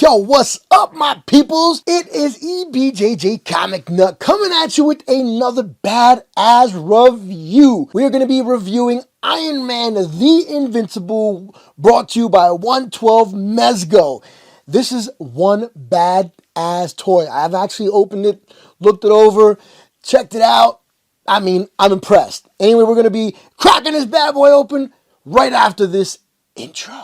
Yo, what's up, my peoples? It is e.bjjcomicnut coming at you with another badass review. We are going to be reviewing Iron Man the Invincible, brought to you by 112 Mezco. This is one badass toy. I've actually opened it, looked it over, checked it out. I mean, I'm impressed. Anyway, we're going to be cracking this bad boy open right after this intro.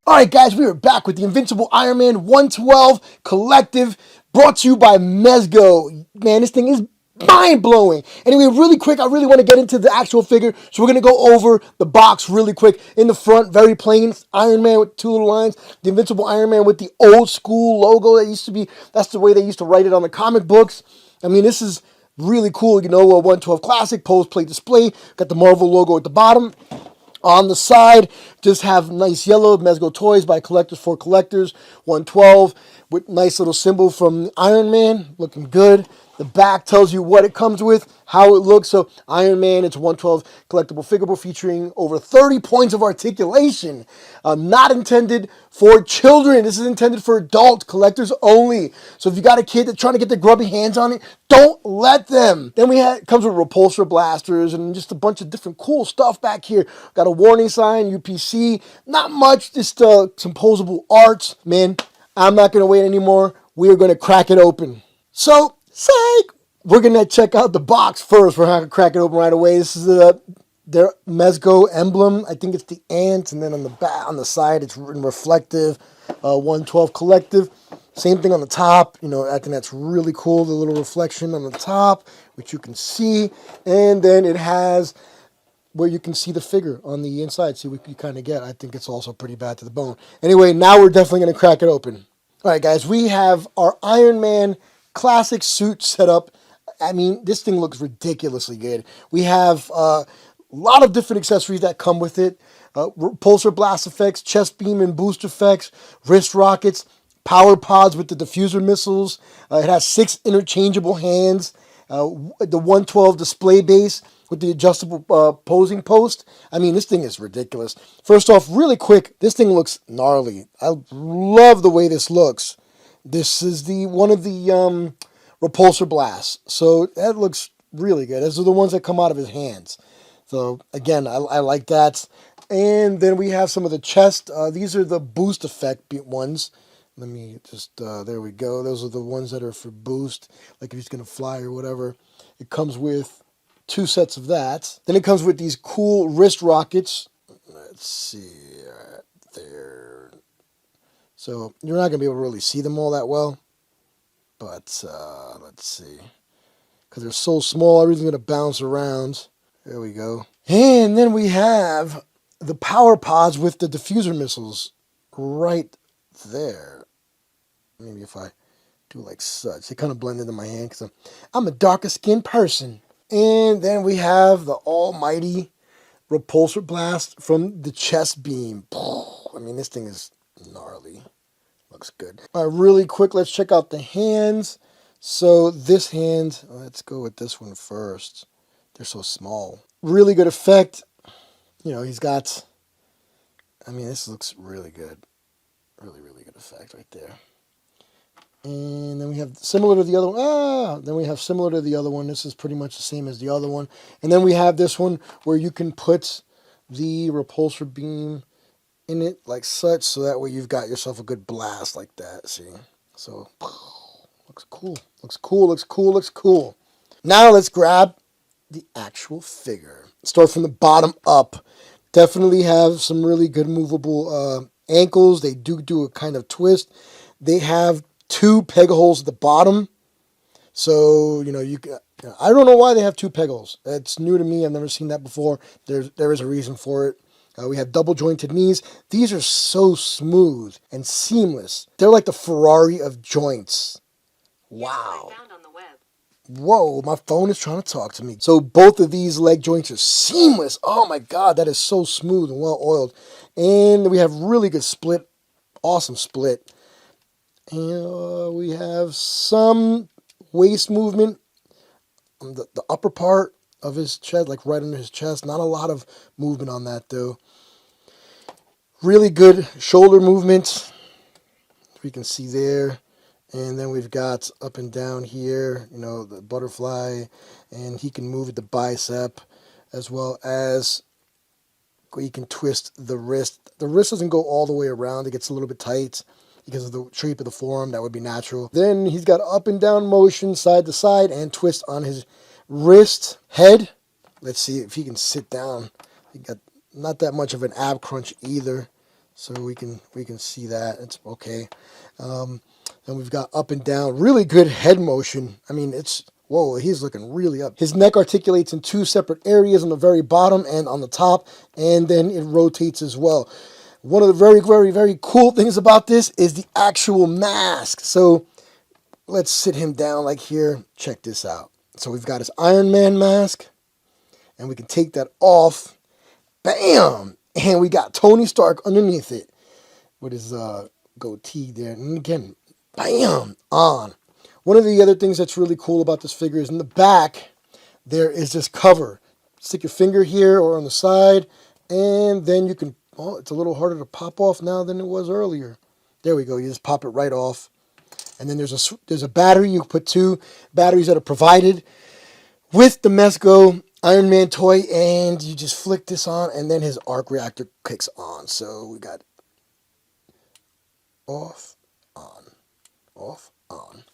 Alright guys, we are back with the Invincible Iron Man 112 Collective, brought to you by Mezco. Man, this thing is mind-blowing. Anyway, really quick, I really want to get into the actual figure, so we're going to go over the box really quick. In the front, very plain, Iron Man with two little lines. The Invincible Iron Man with the old school logo that used to be, that's the way they used to write it on the comic books. I mean, this is really cool, you know, a 112 Classic, pose, plate, display. Got the Marvel logo at the bottom. On the side, just have nice yellow Mezco Toys by Collectors for Collectors, 112, with nice little symbol from Iron Man, looking good. The back tells you what it comes with, how it looks. So Iron Man, it's a 112 collectible figure featuring over 30 points of articulation. Not intended for children. This is intended for adult collectors only. So if you got a kid that's trying to get their grubby hands on it, don't let them. Then it comes with repulsor blasters and just a bunch of different cool stuff back here. Got a warning sign, UPC, not much, just some posable arts. Man, I'm not going to wait anymore. We are going to crack it open. So, psych! We're going to check out the box first. We're not going to crack it open right away. This is their Mezco emblem. I think it's the ant, and then on the back, on the side, it's reflective. 112 Collective. Same thing on the top. You know, I think that's really cool. The little reflection on the top, which you can see. And then it has where you can see the figure on the inside. See what you kind of get. I think it's also pretty bad to the bone. Anyway, now we're definitely going to crack it open. All right, guys, we have our Iron Man classic suit set up. I mean, this thing looks ridiculously good. We have a lot of different accessories that come with it. Repulsor blast effects, chest beam and boost effects, wrist rockets, power pods with the diffuser missiles. It has 6 interchangeable hands. The 112 display base with the adjustable posing post. I mean, this thing is ridiculous. First off, really quick, this thing looks gnarly. I love the way this looks. This is one of the repulsor blasts. So that looks really good. Those are the ones that come out of his hands. So again, I like that. And then we have some of the chest. These are the boost effect ones. Let me just, there we go. Those are the ones that are for boost, like if he's going to fly or whatever. It comes with 2 sets of that. Then it comes with these cool wrist rockets. Let's see, right there. So you're not going to be able to really see them all that well. But let's see. Because they're so small, everything's going to bounce around. There we go. And then we have the power pods with the diffuser missiles right there. Maybe if I do like such. They kind of blend into my hand because I'm a darker skinned person. And then we have the almighty repulsor blast from the chest beam. I mean, this thing is gnarly. Looks good. All right, really quick, let's check out the hands. So this hand, let's go with this one first. They're so small. Really good effect. You know, he's got, I mean, this looks really good. Really, really good effect right there. And then we have similar to the other one. Then we have similar to the other one. This is pretty much the same as the other one. And then we have this one where you can put the repulsor beam in it like such. So that way you've got yourself a good blast like that. See? So, looks cool. Looks cool, looks cool, looks cool. Now let's grab the actual figure. Start from the bottom up. Definitely have some really good movable ankles. They do a kind of twist. They have 2 peg holes at the bottom. So, you know, I don't know why they have 2 peg holes. That's new to me. I've never seen that before. There is a reason for it. We have double jointed knees. These are so smooth and seamless. They're like the Ferrari of joints. Wow. Whoa, my phone is trying to talk to me. So both of these leg joints are seamless. Oh my God, that is so smooth and well oiled. And we have really good split. Awesome split. And we have some waist movement on the upper part of his chest, like right under his chest. Not a lot of movement on that though. Really good shoulder movement. We can see there. And then we've got up and down here, you know, the butterfly, and he can move the bicep as well as he can twist the wrist. The wrist doesn't go all the way around. It gets a little bit tight because of the shape of the forearm. That would be natural. Then he's got up and down motion, side to side, and twist on his wrist. Head. Let's see if he can sit down. He got not that much of an ab crunch either, so we can see that. It's okay. Then we've got up and down. Really good head motion. I mean, it's... Whoa, he's looking really up. His neck articulates in two separate areas on the very bottom and on the top, and then it rotates as well. One of the very, very, very cool things about this is the actual mask. So let's sit him down like here. Check this out. So we've got his Iron Man mask, and we can take that off. Bam! And we got Tony Stark underneath it with his goatee there. And again, bam! On. One of the other things that's really cool about this figure is in the back, there is this cover. Stick your finger here or on the side, and then you can, oh, it's a little harder to pop off now than it was earlier. There we go. You just pop it right off. And then there's a battery. You can put 2 batteries that are provided with the Mezco Iron Man toy, and you just flick this on, and then his arc reactor kicks on. So we got off, on, off, on.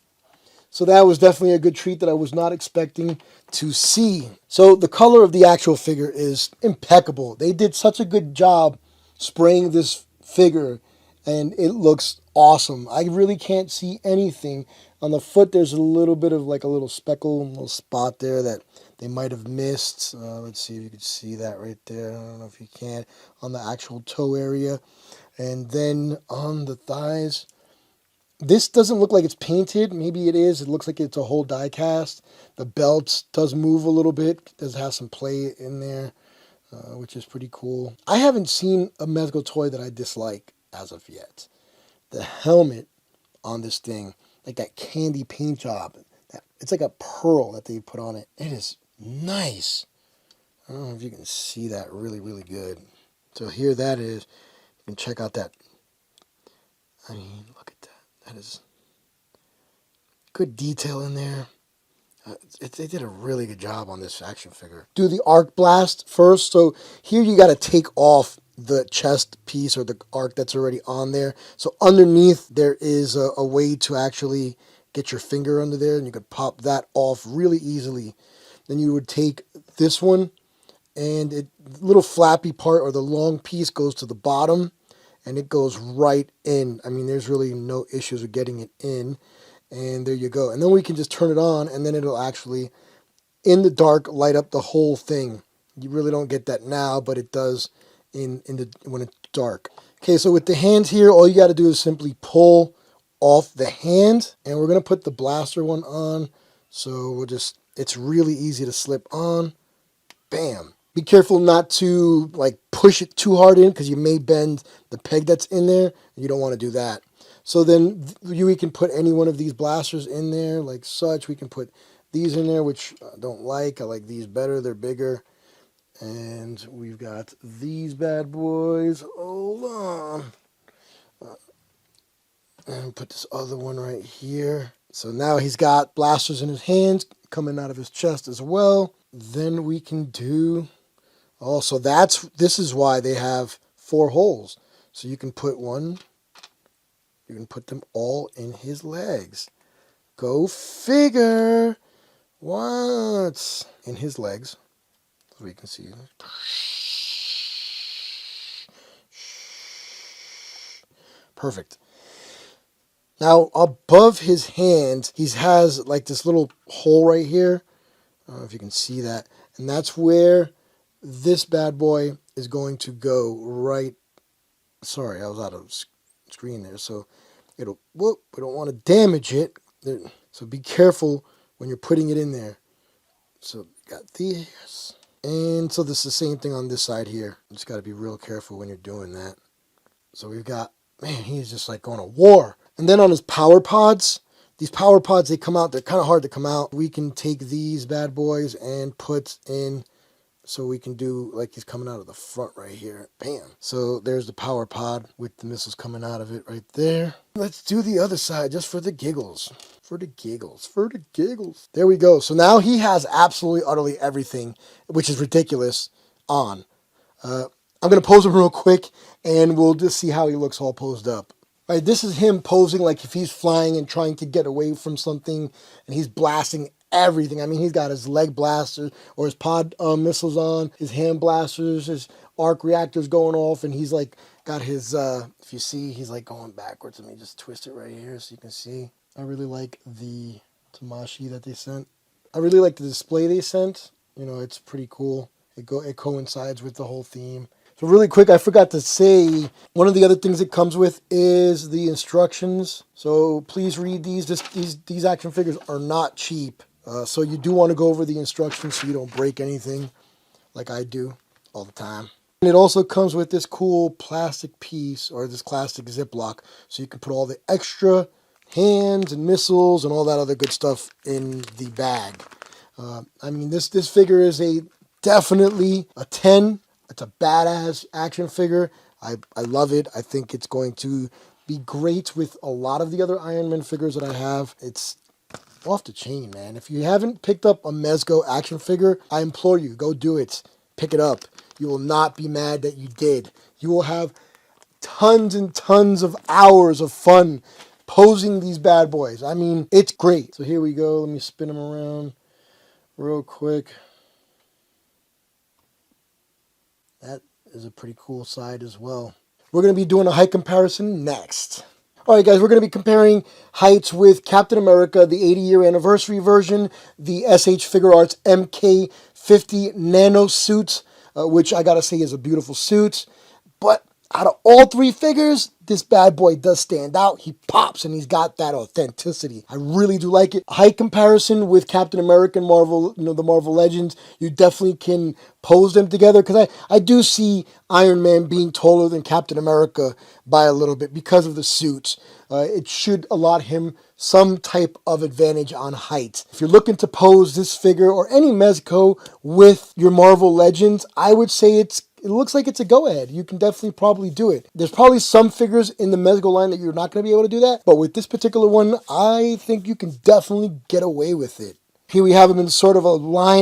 So that was definitely a good treat that I was not expecting to see. So the color of the actual figure is impeccable. They did such a good job spraying this figure, and it looks awesome. I really can't see anything. On the foot, there's a little bit of like a little speckle, a little spot there that they might have missed. Let's see if you can see that right there. I don't know if you can. On the actual toe area. And then on the thighs, this doesn't look like it's painted. Maybe it is. It looks like it's a whole die cast. The belt does move a little bit. It does have some play in there, which is pretty cool. I haven't seen a Mezco toy that I dislike as of yet. The helmet on this thing, like that candy paint job, it's like a pearl that they put on it. It is nice. I don't know if you can see that really, really good. So here that is. You can check out that. I mean, look at that. That is good detail in there. They did a really good job on this action figure. Do the arc blast first. So here you got to take off the chest piece or the arc that's already on there. So underneath there is a way to actually get your finger under there, and you could pop that off really easily. Then you would take this one, and the little flappy part or the long piece goes to the bottom, and it goes right in. I mean, there's really no issues with getting it in. And there you go. And then we can just turn it on, and then it'll actually, in the dark, light up the whole thing. You really don't get that now, but it does when it's dark. Okay, so with the hands here, all you got to do is simply pull off the hand. And we're going to put the blaster one on. So it's really easy to slip on. Bam. Be careful not to like push it too hard in, because you may bend the peg that's in there. You don't want to do that. So then we can put any one of these blasters in there like such. We can put these in there, which I don't like. I like these better. They're bigger. And we've got these bad boys. Hold on. And put this other one right here. So now he's got blasters in his hands coming out of his chest as well. Then we can do... Oh, so this is why they have 4 holes. So you can put one, you can put them all in his legs. Go figure. What? In his legs. So we can see. Perfect. Now, above his hand, he has like this little hole right here. I don't know if you can see that. And that's where this bad boy is going to go right. Sorry, I was out of screen there. So it'll, whoop, we don't want to damage it. So be careful when you're putting it in there. So got these. And so this is the same thing on this side here. You just got to be real careful when you're doing that. So we've got, man, he's just like going to war. And then on his power pods, These power pods, they come out, they're kind of hard to come out. We can take these bad boys and put in, so we can do like he's coming out of the front right here. Bam. So there's the power pod with the missiles coming out of it right there. Let's do the other side just for the giggles. For the giggles. For the giggles. There we go. So now he has absolutely, utterly everything, which is ridiculous, on. I'm going to pose him real quick, and we'll just see how he looks all posed up. All right, this is him posing like if he's flying and trying to get away from something, and he's blasting everything. I mean, he's got his leg blasters or his pod missiles on, his hand blasters, his arc reactors going off, and he's like got his, if you see, he's like going backwards. Let me just twist it right here so you can see. I really like the Tamashi that they sent. I really like the display they sent. You know, it's pretty cool. It coincides with the whole theme. So really quick, I forgot to say, one of the other things it comes with is the instructions. So please read these. These action figures are not cheap. So you do want to go over the instructions so you don't break anything like I do all the time. And it also comes with this cool plastic piece, or this plastic Ziploc, so you can put all the extra hands and missiles and all that other good stuff in the bag. I mean, this figure is definitely a 10. It's a badass action figure. I love it. I think it's going to be great with a lot of the other Iron Man figures that I have. It's off the chain, man. If you haven't picked up a Mezco action figure, I implore you, go do it. Pick it up. You will not be mad that you did. You will have tons and tons of hours of fun posing these bad boys. I mean, it's great. So here we go. Let me spin them around real quick. That is a pretty cool side as well. We're going to be doing a height comparison next. All right, guys, we're going to be comparing heights with Captain America, the 80-year anniversary version, the SH Figure Arts MK50 Nano suit, which I got to say is a beautiful suit. But out of all three figures, this bad boy does stand out. He pops and he's got that authenticity. I really do like it. Height comparison with Captain America and Marvel, the Marvel Legends, you definitely can pose them together, because I do see Iron Man being taller than Captain America by a little bit because of the suits. It should allot him some type of advantage on height. If you're looking to pose this figure or any Mezco with your Marvel Legends, I would say it looks like it's a go-ahead. You can definitely probably do it. There's probably some figures in the Mezco line that you're not going to be able to do that, but with this particular one, I think you can definitely get away with it. Here we have him in sort of a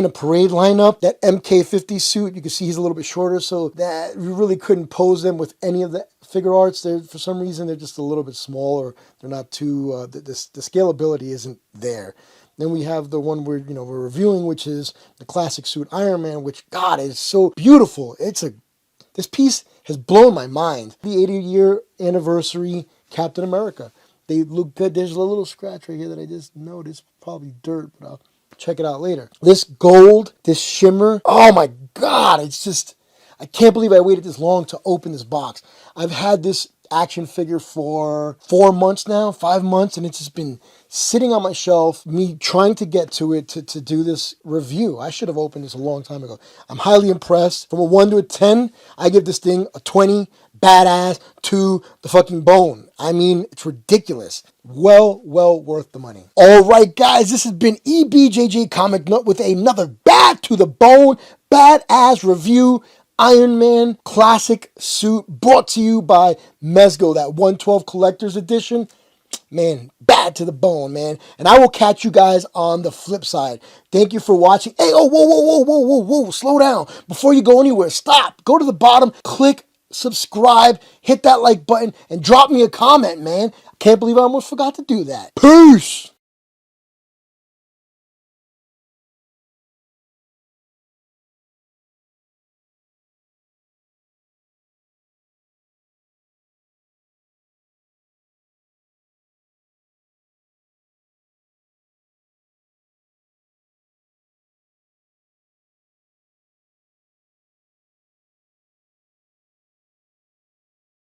parade lineup. That MK50 suit, you can see he's a little bit shorter, so that you really couldn't pose them with any of the figure arts. For some reason, they're just a little bit smaller. They're not too, the scalability isn't there. Then we have the one we're reviewing, which is the classic suit Iron Man, which, God, is so beautiful. This piece has blown my mind. The 80-year anniversary Captain America. They look good. There's a little scratch right here that I just noticed. Probably dirt, but I'll check it out later. This gold, this shimmer, oh my God, it's just, I can't believe I waited this long to open this box. I've had this action figure for 4 months now, 5 months, and it's just been sitting on my shelf, me trying to get to it to do this review. I should have opened this a long time ago. I'm highly impressed. From a 1 to a 10, I give this thing a 20, badass, to the fucking bone. I mean, it's ridiculous. Well worth the money. All right, guys, this has been e.bjjcomicnut with another bad to the bone, badass review. Iron Man classic suit brought to you by Mezco, that 112 collector's edition. Man, bad to the bone, man. And I will catch you guys on the flip side. Thank you for watching. Hey, oh, whoa, slow down. Before you go anywhere, stop. Go to the bottom, click subscribe, hit that like button, and drop me a comment, man. I can't believe I almost forgot to do that. Peace!